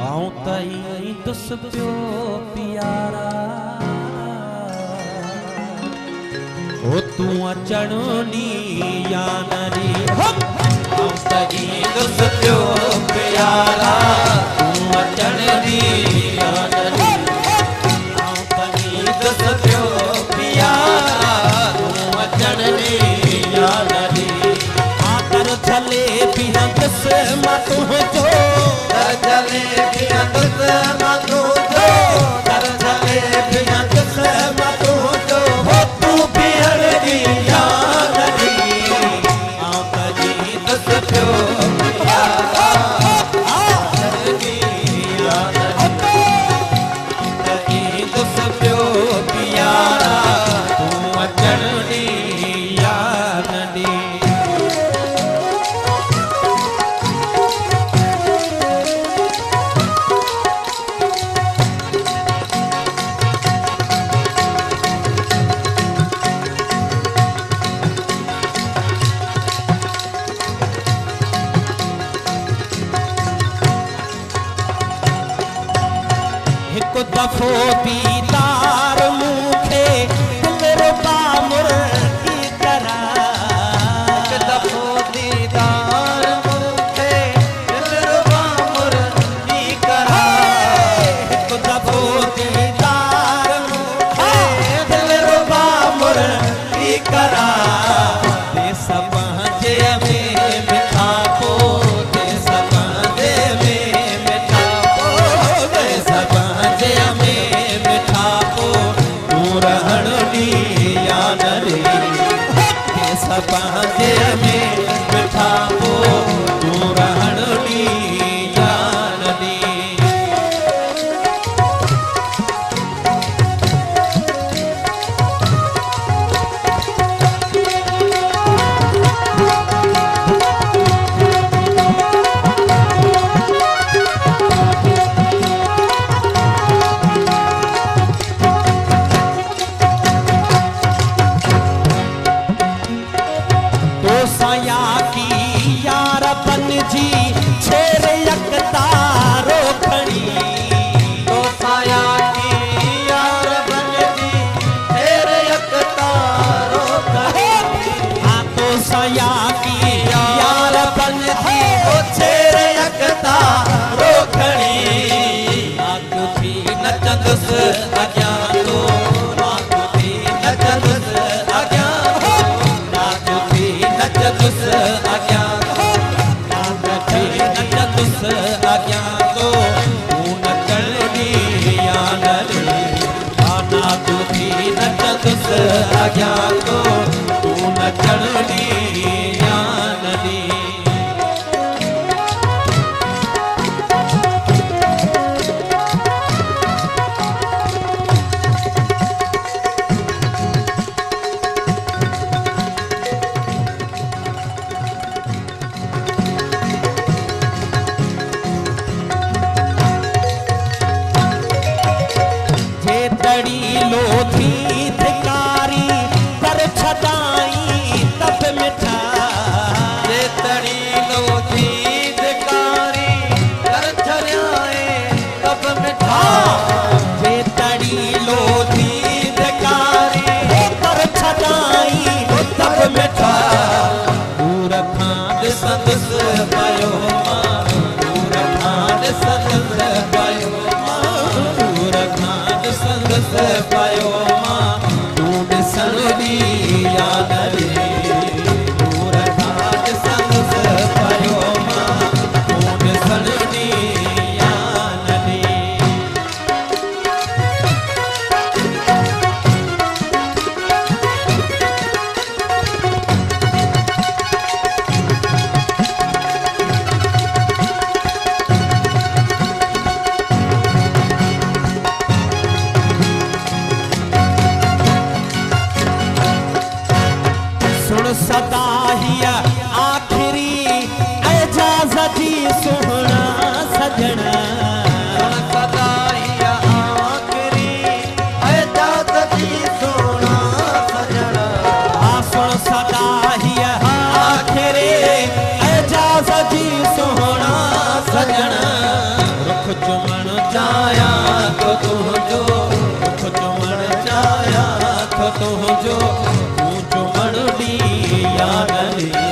आऊं तई दुस पियो प्यारा ओ तू अचण नी या नरी आऊं तई दुस पियो प्यारा तू अचण नी या नरी आऊं तई दुस पियो प्यारा तू अचण नी या नरी आकर चले बिना दस मा तुझो चले बिना दस मा तुझो चले बिना दस मा तुझो हो तू बिहर दी या नदी आऊं तई दस पियो प्यारा अचण नी या नदी तई दस पियो प्यारा तू अचण नी या नदी एक दफो दीदार मुखे दिल रुबा मुर्गी करा एक दफो दीदार मुखे दिल रुबा मुर्गी करा एक दफो दीदार मुखे दिल रुबा मुर्गी करा दे सबजे में मिठा को दे सबजे में मिठा को दे सब रहण दी या नरी सपाजे में मिठा को तू रहण दी या नदी साया की यार बन जी छेर यकतारो खड़ी तो साया की यार बन जी छेर यकतारो खड़ी हाँ तो साया की यार बन जी छेर यकतारो खड़ी आग भी नचंदस अज्ञान तो आग भी नचंदस अज्ञान नचदुस अज्ञान नचदुस अज्ञान तो तू नचण दी या नरी आना तू थी नचदुस अज्ञान तो तू नचण दी या नरी लोधी धिकारी पर छदाई तब मिठा ये तड़ी लोधी धिकारी पर छदाई तब मिठा ये तड़ी लोधी धिकारी पर छदाई तब मिठा दूर खांड संदस पायो दूर खांड संदस पायो दूर खांड संदस पायो तू ॾिसण दी या नरी दूर खांड संदस पायो तू ॾिसण दी या नरी चुमण चाया तो तुझो मुख चुमण चाया तो तुझो तू चुमण दी याद ली